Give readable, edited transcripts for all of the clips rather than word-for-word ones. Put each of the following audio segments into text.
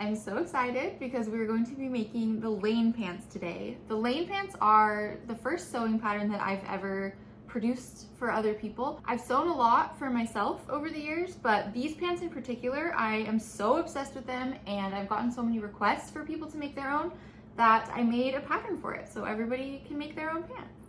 I'm so excited because we're going to be making the lane pants today. The lane pants are the first sewing pattern that I've ever produced for other people. I've sewn a lot for myself over the years, but these pants in particular, I am so obsessed with them, and I've gotten so many requests for people to make their own that I made a pattern for it so everybody can make their own pants.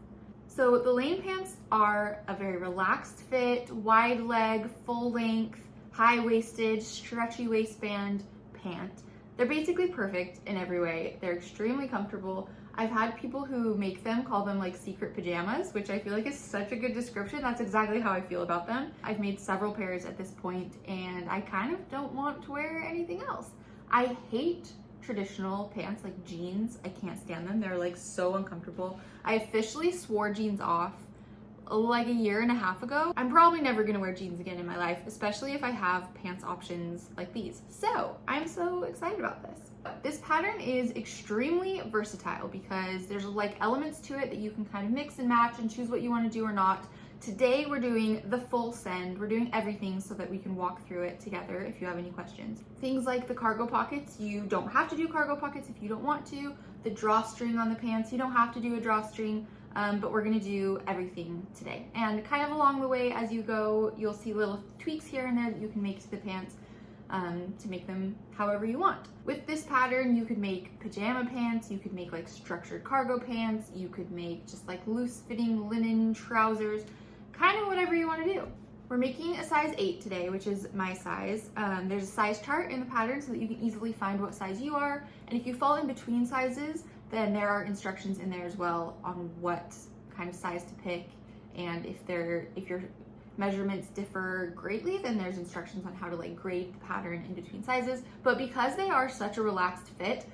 So the lane pants are a very relaxed fit, wide leg, full length, high-waisted, stretchy waistband pant. They're basically perfect in every way. They're extremely comfortable. I've had people who make them call them like secret pajamas, which I feel like is such a good description. That's exactly how I feel about them. I've made several pairs at this point, and I kind of don't want to wear anything else. I hate traditional pants like jeans. I can't stand them. They're like so uncomfortable. I officially swore jeans off like a year and a half ago. I'm probably never gonna wear jeans again in my life, especially if I have pants options like these. So I'm so excited about this. This pattern is extremely versatile because there's like elements to it that you can kind of mix and match and choose what you want to do or not. Today we're doing the full send. We're doing everything so that we can walk through it together if you have any questions. Things like the cargo pockets, you don't have to do cargo pockets if you don't want to. The drawstring on the pants, you don't have to do a drawstring. But we're gonna do everything today. And kind of along the way as you go, you'll see little tweaks here and there that you can make to the pants to make them however you want. With this pattern, you could make pajama pants, you could make like structured cargo pants, you could make just like loose fitting linen trousers, kind of whatever you wanna do. We're making a size 8 today, which is my size. There's a size chart in the pattern so that you can easily find what size you are. And if you fall in between sizes, then there are instructions in there as well on what kind of size to pick, and if your measurements differ greatly, then there's instructions on how to like grade the pattern in between sizes. But because they are such a relaxed fit,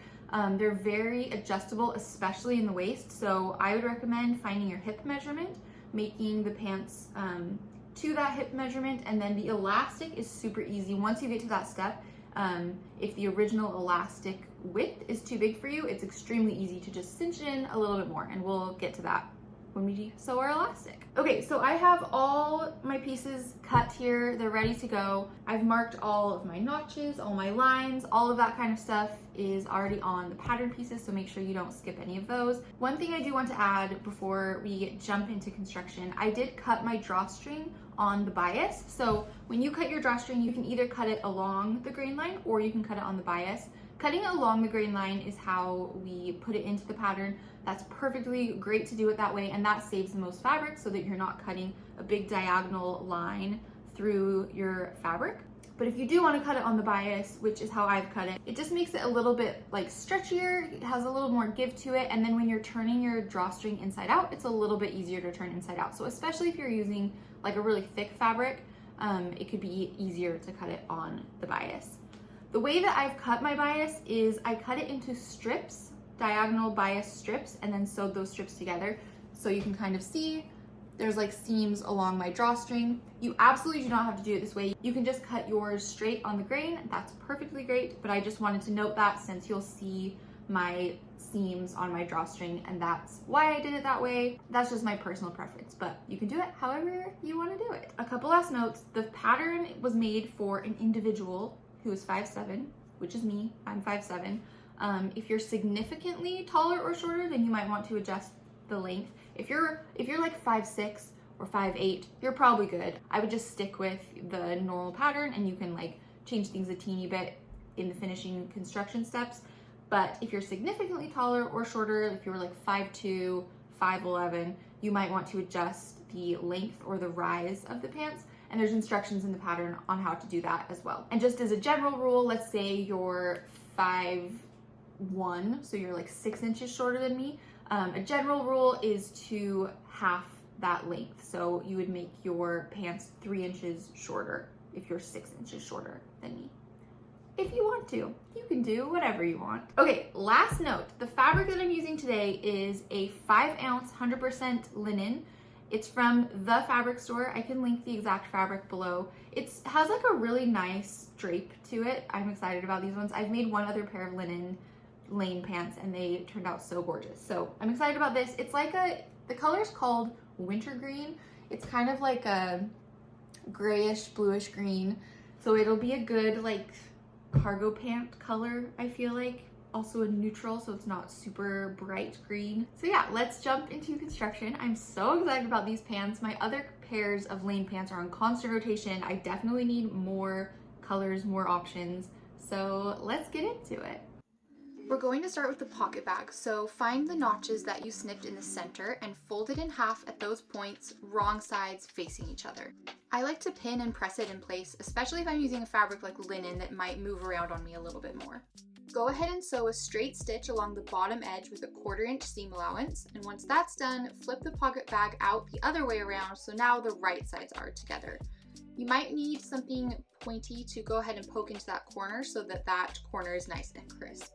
they're very adjustable, especially in the waist. So I would recommend finding your hip measurement, making the pants to that hip measurement, and then the elastic is super easy. Once you get to that step, if the original elastic width is too big for you, it's extremely easy to just cinch in a little bit more, and we'll get to that when we sew our elastic. Okay, so I have all my pieces cut here. They're ready to go. I've marked all of my notches, all my lines, all of that kind of stuff is already on the pattern pieces, so make sure you don't skip any of those. One thing I do want to add before we jump into construction, I did cut my drawstring on the bias. So when you cut your drawstring, you can either cut it along the grain line or you can cut it on the bias. Cutting it along the grain line is how we put it into the pattern. That's perfectly great to do it that way, and that saves the most fabric so that you're not cutting a big diagonal line through your fabric. But if you do want to cut it on the bias, which is how I've cut it, it just makes it a little bit like stretchier, it has a little more give to it, and then when you're turning your drawstring inside out, it's a little bit easier to turn inside out. So especially if you're using like a really thick fabric, it could be easier to cut it on the bias. The way that I've cut my bias is I cut it into strips, diagonal bias strips, and then sewed those strips together. So you can kind of see there's like seams along my drawstring. You absolutely do not have to do it this way. You can just cut yours straight on the grain. That's perfectly great, but I just wanted to note that since you'll see my seams on my drawstring, and that's why I did it that way. That's just my personal preference, but you can do it however you want to do it. A couple last notes. The pattern was made for an individual who is 5'7", which is me. I'm 5'7". If you're significantly taller or shorter, then you might want to adjust the length. If you're like 5'6" or 5'8", you're probably good. I would just stick with the normal pattern, and you can like change things a teeny bit in the finishing construction steps. But if you're significantly taller or shorter, if you're like 5'2", 5'11", you might want to adjust the length or the rise of the pants. And there's instructions in the pattern on how to do that as well. And just as a general rule, let's say you're 5'1", so you're like 6 inches shorter than me. A general rule is to half that length. So you would make your pants 3 inches shorter if you're 6 inches shorter than me. If you want to, you can do whatever you want. Okay, last note, the fabric that I'm using today is a 5-ounce 100% linen. It's from The Fabric Store. I can link the exact fabric below. It has like a really nice drape to it. I'm excited about these ones. I've made one other pair of linen lane pants and they turned out so gorgeous. So I'm excited about this. It's like the color is called wintergreen. It's kind of like a grayish, bluish green. So it'll be a good like cargo pant color, I feel like. Also a neutral, so it's not super bright green. So yeah, let's jump into construction. I'm so excited about these pants. My other pairs of lane pants are on constant rotation. I definitely need more colors, more options. So let's get into it. We're going to start with the pocket bag. So find the notches that you snipped in the center and fold it in half at those points, wrong sides facing each other. I like to pin and press it in place, especially if I'm using a fabric like linen that might move around on me a little bit more. Go ahead and sew a straight stitch along the bottom edge with a 1/4 inch seam allowance, and once that's done, flip the pocket bag out the other way around so now the right sides are together. You might need something pointy to go ahead and poke into that corner so that that corner is nice and crisp.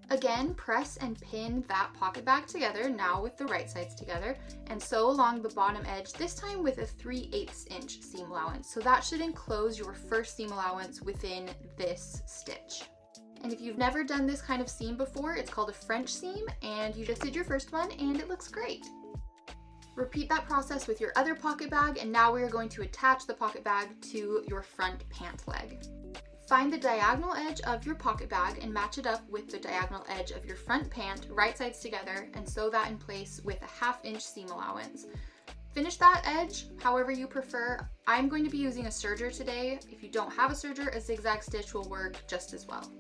Again, press and pin that pocket bag together, now with the right sides together, and sew along the bottom edge, this time with a 3/8 inch seam allowance. So that should enclose your first seam allowance within this stitch. And if you've never done this kind of seam before, it's called a French seam, and you just did your first one and it looks great. Repeat that process with your other pocket bag, and now we are going to attach the pocket bag to your front pant leg. Find the diagonal edge of your pocket bag and match it up with the diagonal edge of your front pant, right sides together, and sew that in place with a 1/2 inch seam allowance. Finish that edge however you prefer. I'm going to be using a serger today. If you don't have a serger, a zigzag stitch will work just as well.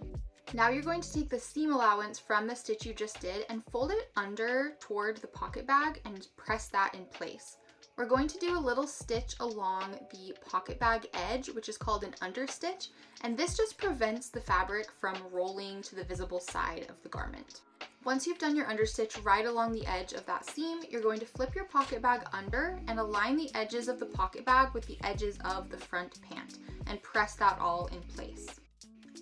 Now you're going to take the seam allowance from the stitch you just did and fold it under toward the pocket bag and press that in place. We're going to do a little stitch along the pocket bag edge, which is called an understitch, and this just prevents the fabric from rolling to the visible side of the garment. Once you've done your understitch right along the edge of that seam, you're going to flip your pocket bag under and align the edges of the pocket bag with the edges of the front pant and press that all in place.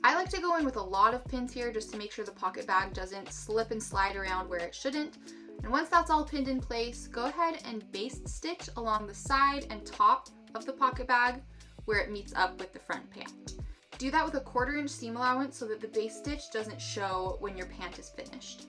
I like to go in with a lot of pins here just to make sure the pocket bag doesn't slip and slide around where it shouldn't. And once that's all pinned in place, go ahead and baste stitch along the side and top of the pocket bag where it meets up with the front pant. Do that with a 1/4 inch seam allowance so that the base stitch doesn't show when your pant is finished.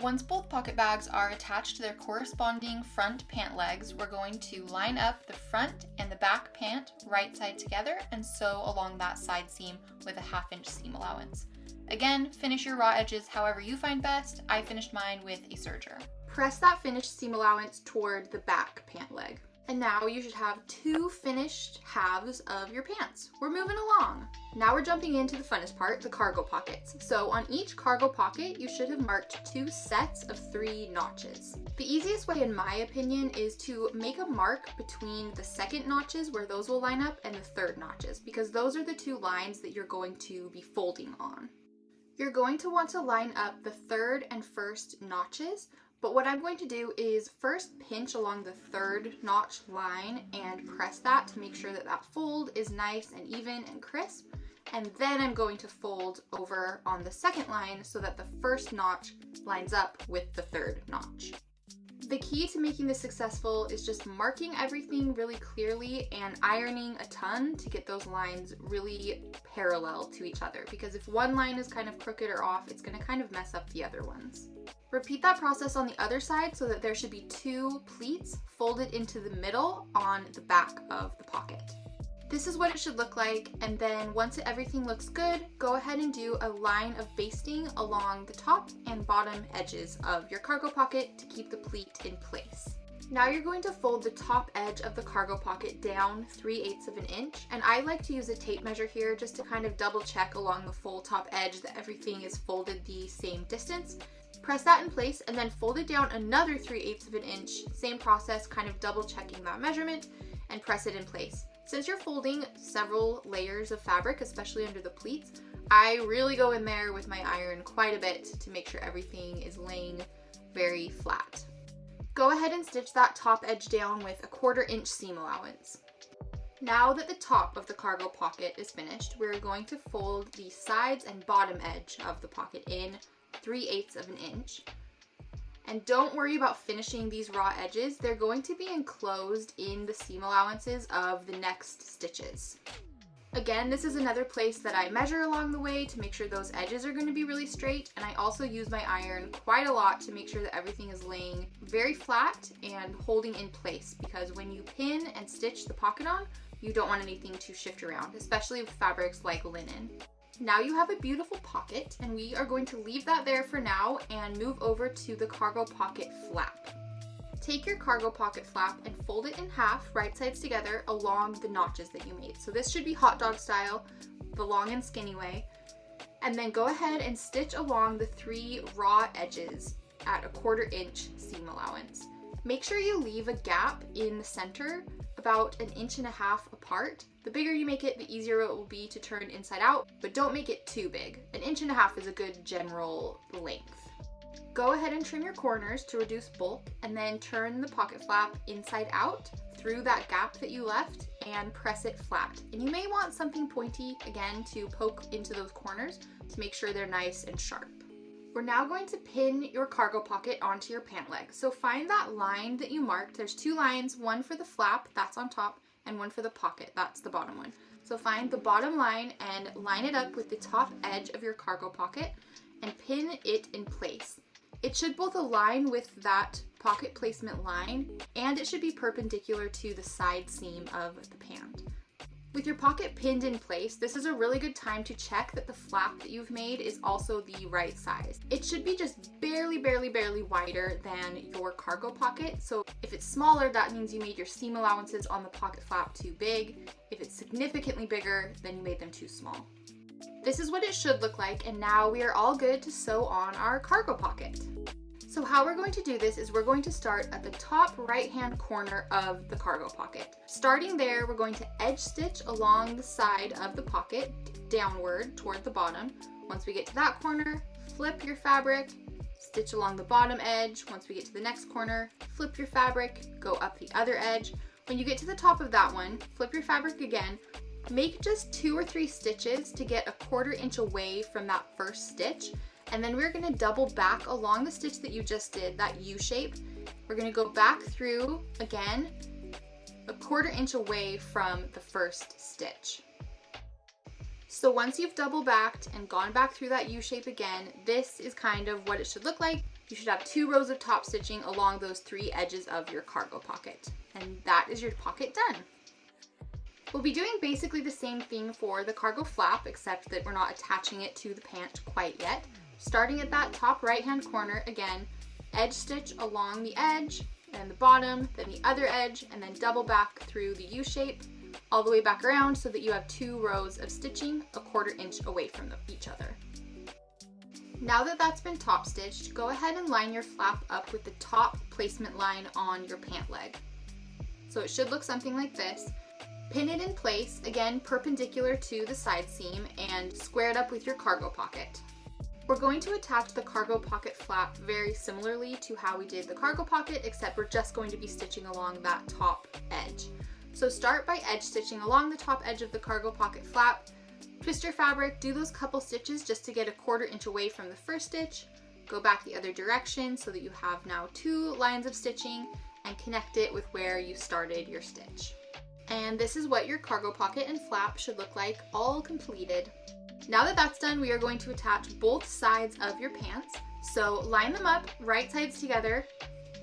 Once both pocket bags are attached to their corresponding front pant legs, we're going to line up the front and the back pant right side together and sew along that side seam with a 1/2 inch seam allowance. Again, finish your raw edges however you find best. I finished mine with a serger. Press that finished seam allowance toward the back pant leg. And now you should have 2 finished halves of your pants. We're moving along. Now we're jumping into the funnest part, the cargo pockets. So on each cargo pocket, you should have marked 2 sets of 3 notches. The easiest way, in my opinion, is to make a mark between the second notches where those will line up and the third notches, because those are the 2 lines that you're going to be folding on. You're going to want to line up the third and first notches, but what I'm going to do is first pinch along the third notch line and press that to make sure that that fold is nice and even and crisp. And then I'm going to fold over on the second line so that the first notch lines up with the third notch. The key to making this successful is just marking everything really clearly and ironing a ton to get those lines really parallel to each other, because if one line is kind of crooked or off, it's going to kind of mess up the other ones. Repeat that process on the other side so that there should be 2 pleats folded into the middle on the back of the pocket. This is what it should look like, and then once everything looks good, go ahead and do a line of basting along the top and bottom edges of your cargo pocket to keep the pleat in place. Now you're going to fold the top edge of the cargo pocket down 3/8 of an inch, and I like to use a tape measure here just to kind of double check along the full top edge that everything is folded the same distance. Press that in place and then fold it down another 3/8 of an inch, same process, kind of double checking that measurement, and press it in place. Since you're folding several layers of fabric, especially under the pleats, I really go in there with my iron quite a bit to make sure everything is laying very flat. Go ahead and stitch that top edge down with a 1/4 inch seam allowance. Now that the top of the cargo pocket is finished, we're going to fold the sides and bottom edge of the pocket in 3/8 of an inch. And don't worry about finishing these raw edges. They're going to be enclosed in the seam allowances of the next stitches. Again, this is another place that I measure along the way to make sure those edges are going to be really straight, and I also use my iron quite a lot to make sure that everything is laying very flat and holding in place, because when you pin and stitch the pocket on, you don't want anything to shift around, especially with fabrics like linen. Now you have a beautiful pocket, and we are going to leave that there for now and move over to the cargo pocket flap. Take your cargo pocket flap and fold it in half, right sides together, along the notches that you made. So this should be hot dog style, the long and skinny way. And then go ahead and stitch along the 3 raw edges at a 1/4 inch seam allowance. Make sure you leave a gap in the center about 1.5 inches apart. The bigger you make it, the easier it will be to turn inside out, but don't make it too big. 1.5 inches is a good general length. Go ahead and trim your corners to reduce bulk, and then turn the pocket flap inside out through that gap that you left and press it flat. And you may want something pointy again to poke into those corners to make sure they're nice and sharp. We're now going to pin your cargo pocket onto your pant leg. So find that line that you marked. There's 2 lines, one for the flap, that's on top, and one for the pocket, that's the bottom one. So find the bottom line and line it up with the top edge of your cargo pocket and pin it in place. It should both align with that pocket placement line, and it should be perpendicular to the side seam of the pant. With your pocket pinned in place, this is a really good time to check that the flap that you've made is also the right size. It should be just barely wider than your cargo pocket. So if it's smaller, that means you made your seam allowances on the pocket flap too big. If it's significantly bigger, then you made them too small. This is what it should look like, and now we are all good to sew on our cargo pocket. So how we're going to do this is we're going to start at the top right-hand corner of the cargo pocket. Starting there, we're going to edge stitch along the side of the pocket downward toward the bottom. Once we get to that corner, flip your fabric, stitch along the bottom edge. Once we get to the next corner, flip your fabric, go up the other edge. When you get to the top of that one, flip your fabric again. Make just 2 or 3 stitches to get a 1/4 inch away from that first stitch. And then we're gonna double back along the stitch that you just did, that U shape. We're gonna go back through again, a 1/4 inch away from the first stitch. So once you've double backed and gone back through that U shape again, this is kind of what it should look like. You should have 2 rows of top stitching along those 3 edges of your cargo pocket. And that is your pocket done. We'll be doing basically the same thing for the cargo flap, except that we're not attaching it to the pant quite yet. Starting at that top right-hand corner, again, edge stitch along the edge, and the bottom, then the other edge, and then double back through the U shape, all the way back around so that you have 2 rows of stitching a 1/4 inch away from each other. Now that that's been top stitched, go ahead and line your flap up with the top placement line on your pant leg. So it should look something like this. Pin it in place, again perpendicular to the side seam, and square it up with your cargo pocket. We're going to attach the cargo pocket flap very similarly to how we did the cargo pocket, except we're just going to be stitching along that top edge. So start by edge stitching along the top edge of the cargo pocket flap, twist your fabric, do those couple stitches just to get a 1/4 inch away from the first stitch, go back the other direction so that you have now 2 lines of stitching, and connect it with where you started your stitch. And this is what your cargo pocket and flap should look like, all completed. Now that that's done, we are going to attach both sides of your pants. So line them up, right sides together,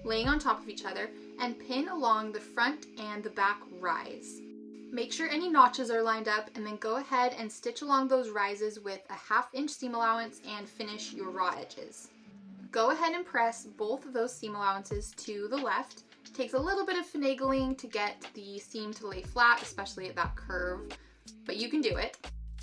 laying on top of each other, and pin along the front and the back rise. Make sure any notches are lined up, and then go ahead and stitch along those rises with a 1/2 inch seam allowance and finish your raw edges. Go ahead and press both of those seam allowances to the left. It takes a little bit of finagling to get the seam to lay flat, especially at that curve, but you can do it.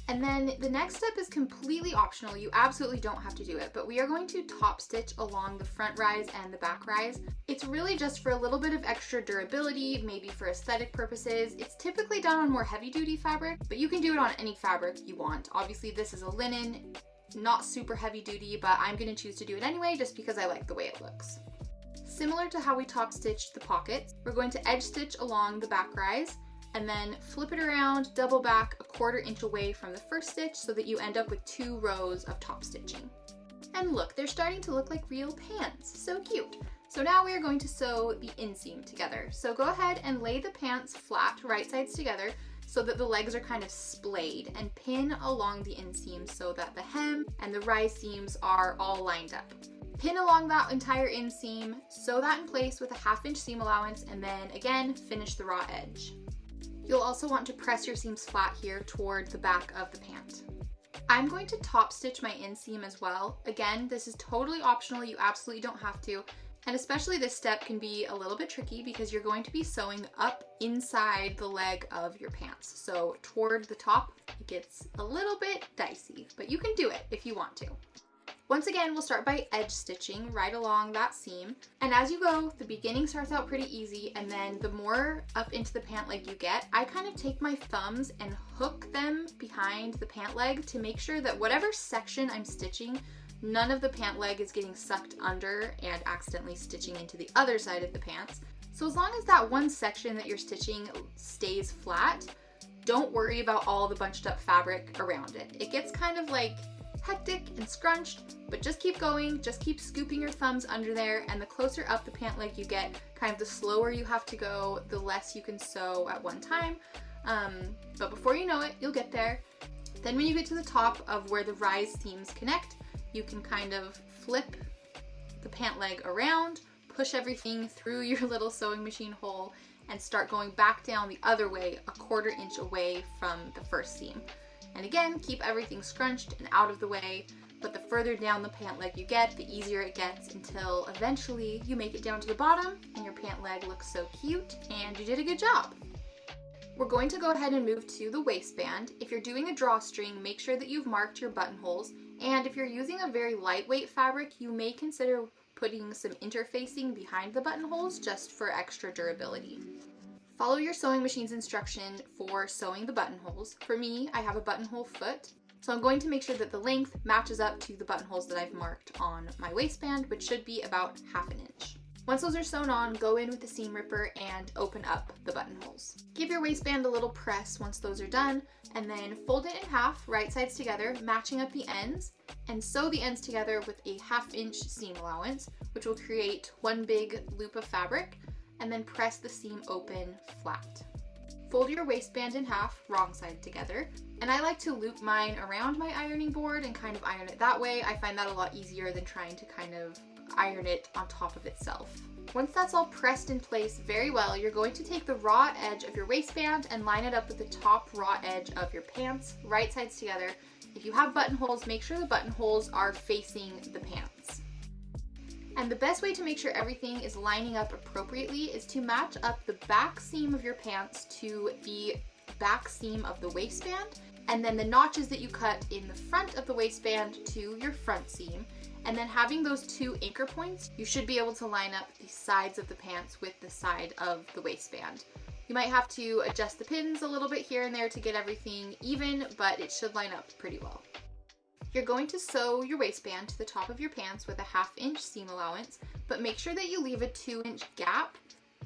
And then the next step is completely optional. You absolutely don't have to do it, but we are going to top stitch along the front rise and the back rise. It's really just for a little bit of extra durability, maybe for aesthetic purposes. It's typically done on more heavy duty fabric, but you can do it on any fabric you want. Obviously this is a linen, not super heavy duty, but I'm gonna choose to do it anyway just because I like the way it looks. Similar to how we top stitched the pockets, we're going to edge stitch along the back rise, and then flip it around, double back a 1/4 inch away from the first stitch so that you end up with 2 rows of top stitching. And look, they're starting to look like real pants. So cute. So now we are going to sew the inseam together. So go ahead and lay the pants flat, right sides together, so that the legs are kind of splayed, and pin along the inseam so that the hem and the rise seams are all lined up. Pin along that entire inseam, sew that in place with a 1/2 inch seam allowance, and then again, finish the raw edge. You'll also want to press your seams flat here toward the back of the pant. I'm going to top stitch my inseam as well. Again, this is totally optional, you absolutely don't have to. And especially this step can be a little bit tricky because you're going to be sewing up inside the leg of your pants. So toward the top, it gets a little bit dicey, but you can do it if you want to. Once again, we'll start by edge stitching right along that seam. And as you go, the beginning starts out pretty easy, and then the more up into the pant leg you get, I kind of take my thumbs and hook them behind the pant leg to make sure that whatever section I'm stitching, none of the pant leg is getting sucked under and accidentally stitching into the other side of the pants. So as long as that one section that you're stitching stays flat, don't worry about all the bunched up fabric around it. It gets kind of like hectic and scrunched, but just keep going, just keep scooping your thumbs under there, and the closer up the pant leg you get, kind of the slower you have to go, the less you can sew at one time. But before you know it, you'll get there. Then when you get to the top of where the rise seams connect, you can kind of flip the pant leg around, push everything through your little sewing machine hole, and start going back down the other way, a 1/4 inch away from the first seam. And again, keep everything scrunched and out of the way, but the further down the pant leg you get, the easier it gets until eventually you make it down to the bottom and your pant leg looks so cute and you did a good job. We're going to go ahead and move to the waistband. If you're doing a drawstring, make sure that you've marked your buttonholes, and if you're using a very lightweight fabric, you may consider putting some interfacing behind the buttonholes just for extra durability. Follow your sewing machine's instruction for sewing the buttonholes. For me, I have a buttonhole foot, so I'm going to make sure that the length matches up to the buttonholes that I've marked on my waistband, which should be about 1/2 inch. Once those are sewn on, go in with the seam ripper and open up the buttonholes. Give your waistband a little press once those are done, and then fold it in half, right sides together, matching up the ends, and sew the ends together with a 1/2 inch seam allowance, which will create one big loop of fabric, and then press the seam open flat. Fold your waistband in half, wrong side together, and I like to loop mine around my ironing board and kind of iron it that way. I find that a lot easier than trying to kind of iron it on top of itself. Once that's all pressed in place very well, you're going to take the raw edge of your waistband and line it up with the top raw edge of your pants, right sides together. If you have buttonholes, make sure the buttonholes are facing the pants. And the best way to make sure everything is lining up appropriately is to match up the back seam of your pants to the back seam of the waistband, and then the notches that you cut in the front of the waistband to your front seam. And then having those two anchor points, you should be able to line up the sides of the pants with the side of the waistband. You might have to adjust the pins a little bit here and there to get everything even, but it should line up pretty well. You're going to sew your waistband to the top of your pants with a 1/2 inch seam allowance, but make sure that you leave a 2 inch gap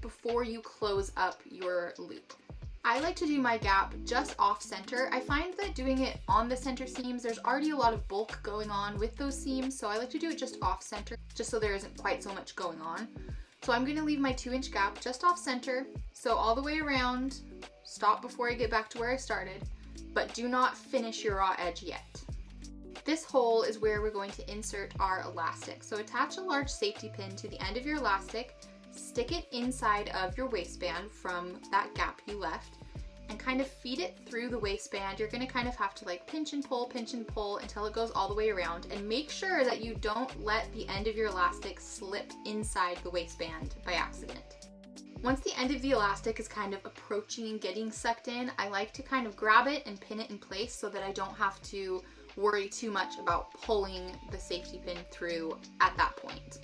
before you close up your loop. I like to do my gap just off center. I find that doing it on the center seams, there's already a lot of bulk going on with those seams, so I like to do it just off center, just so there isn't quite so much going on. So I'm going to leave my 2 inch gap just off center, sew all the way around, stop before I get back to where I started, but do not finish your raw edge yet. This hole is where we're going to insert our elastic. So attach a large safety pin to the end of your elastic, stick it inside of your waistband from that gap you left, and kind of feed it through the waistband. You're going to kind of have to like pinch and pull until it goes all the way around, and make sure that you don't let the end of your elastic slip inside the waistband by accident. Once the end of the elastic is kind of approaching and getting sucked in, I like to kind of grab it and pin it in place so that I don't have to worry too much about pulling the safety pin through at that point.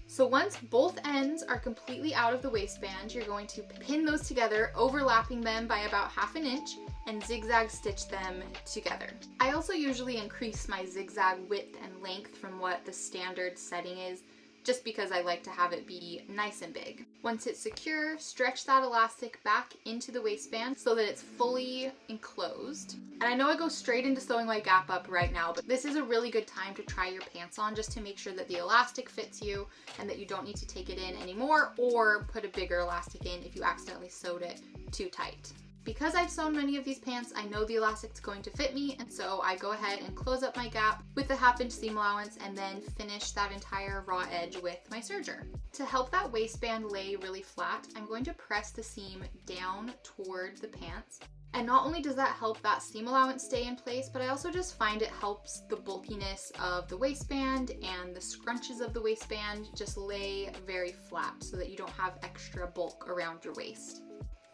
So once both ends are completely out of the waistband, you're going to pin those together, overlapping them by about 1/2 inch, and zigzag stitch them together. I also usually increase my zigzag width and length from what the standard setting is, just because I like to have it be nice and big. Once it's secure, stretch that elastic back into the waistband so that it's fully enclosed. And I know I go straight into sewing my gap up right now, but this is a really good time to try your pants on just to make sure that the elastic fits you and that you don't need to take it in anymore or put a bigger elastic in if you accidentally sewed it too tight. Because I've sewn many of these pants, I know the elastic's going to fit me, and so I go ahead and close up my gap with the 1/2 inch seam allowance and then finish that entire raw edge with my serger. To help that waistband lay really flat, I'm going to press the seam down toward the pants, And not only does that help that seam allowance stay in place, but I also just find it helps the bulkiness of the waistband and the scrunches of the waistband just lay very flat so that you don't have extra bulk around your waist.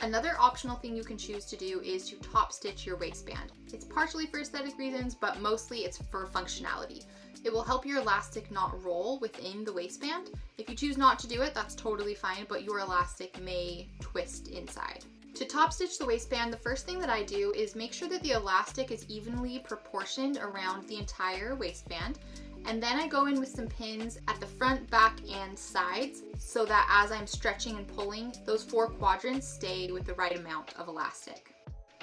Another optional thing you can choose to do is to top stitch your waistband. It's partially for aesthetic reasons, but mostly it's for functionality. It will help your elastic not roll within the waistband. If you choose not to do it, that's totally fine, but your elastic may twist inside. To top stitch the waistband, the first thing that I do is make sure that the elastic is evenly proportioned around the entire waistband. And then I go in with some pins at the front, back, and sides so that as I'm stretching and pulling, those 4 quadrants stay with the right amount of elastic.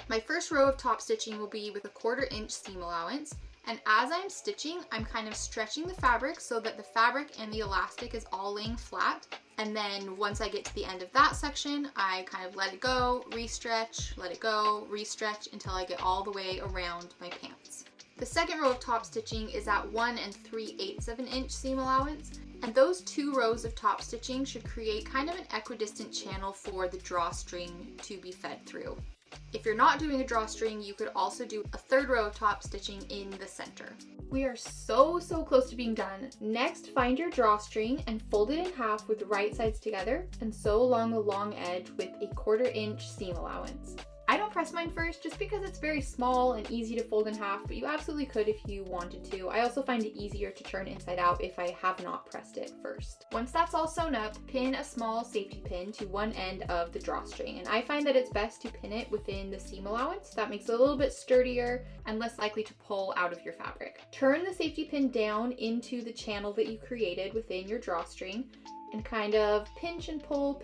My first row of top stitching will be with a 1/4 inch seam allowance. And as I'm stitching, I'm kind of stretching the fabric so that the fabric and the elastic is all laying flat. And then once I get to the end of that section, I kind of let it go, re-stretch, let it go, re-stretch until I get all the way around my pants. The second row of top stitching is at 1 3/8 of an inch seam allowance. And those 2 rows of top stitching should create kind of an equidistant channel for the drawstring to be fed through. If you're not doing a drawstring, you could also do a 3rd row of top stitching in the center. We are so close to being done. Next, find your drawstring and fold it in half with the right sides together and sew along the long edge with a 1/4 inch seam allowance. I don't press mine first just because it's very small and easy to fold in half, but you absolutely could if you wanted to. I also find it easier to turn inside out if I have not pressed it first. Once that's all sewn up, pin a small safety pin to one end of the drawstring, and I find that it's best to pin it within the seam allowance. That makes it a little bit sturdier and less likely to pull out of your fabric. Turn the safety pin down into the channel that you created within your drawstring and kind of pinch and pull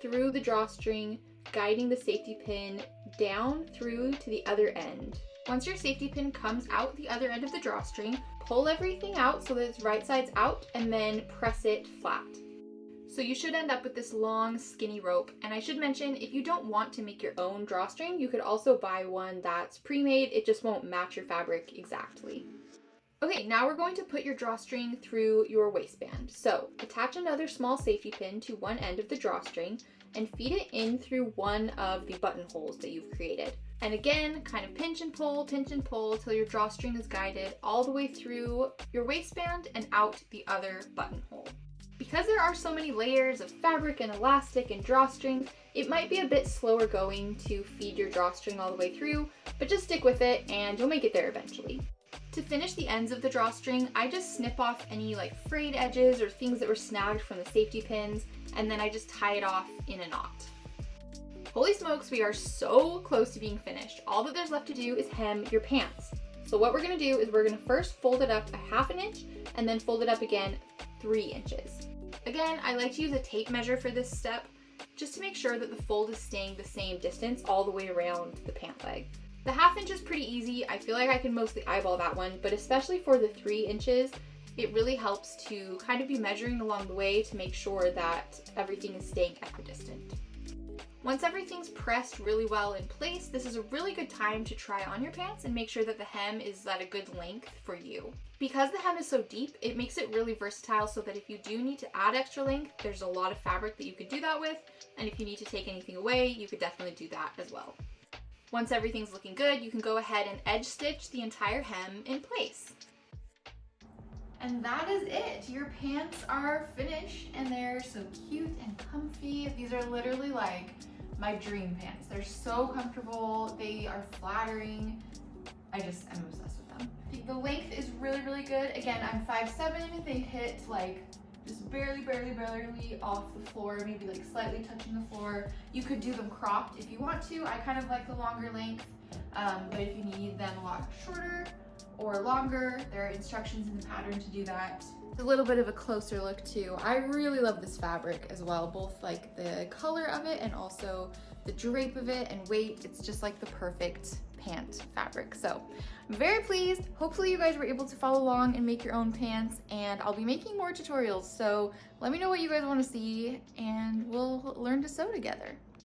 through the drawstring, guiding the safety pin down through to the other end. Once your safety pin comes out the other end of the drawstring, pull everything out so that it's right sides out and then press it flat. So you should end up with this long skinny rope. And I should mention, if you don't want to make your own drawstring, you could also buy one that's pre-made. It just won't match your fabric exactly. Okay, now we're going to put your drawstring through your waistband. So attach another small safety pin to one end of the drawstring and feed it in through one of the buttonholes that you've created. And again, kind of pinch and pull till your drawstring is guided all the way through your waistband and out the other buttonhole. Because there are so many layers of fabric and elastic and drawstring, it might be a bit slower going to feed your drawstring all the way through, but just stick with it and you'll make it there eventually. To finish the ends of the drawstring, I just snip off any frayed edges or things that were snagged from the safety pins, and then I just tie it off in a knot. Holy smokes, we are so close to being finished. All that there's left to do is hem your pants. So what we're gonna do is we're gonna first fold it up a 1/2 inch and then fold it up again 3 inches. Again, I like to use a tape measure for this step just to make sure that the fold is staying the same distance all the way around the pant leg. The 1/2 inch is pretty easy. I feel like I can mostly eyeball that one, but especially for the 3 inches, it really helps to kind of be measuring along the way to make sure that everything is staying equidistant. Once everything's pressed really well in place, this is a really good time to try on your pants and make sure that the hem is at a good length for you. Because the hem is so deep, it makes it really versatile so that if you do need to add extra length, there's a lot of fabric that you could do that with, and if you need to take anything away, you could definitely do that as well. Once everything's looking good, you can go ahead and edge stitch the entire hem in place. And that is it. Your pants are finished and they're so cute and comfy. These are literally my dream pants. They're so comfortable. They are flattering. I'm obsessed with them. I think the length is really good. Again, I'm 5'7". They hit just barely off the floor, maybe slightly touching the floor. You could do them cropped if you want to. I kind of like the longer length, but if you need them a lot shorter or longer, there are instructions in the pattern to do that. A little bit of a closer look too. I really love this fabric as well, both the color of it and also the drape of it and weight. It's just the perfect pant fabric. So I'm very pleased. Hopefully you guys were able to follow along and make your own pants, and I'll be making more tutorials. So let me know what you guys want to see and we'll learn to sew together.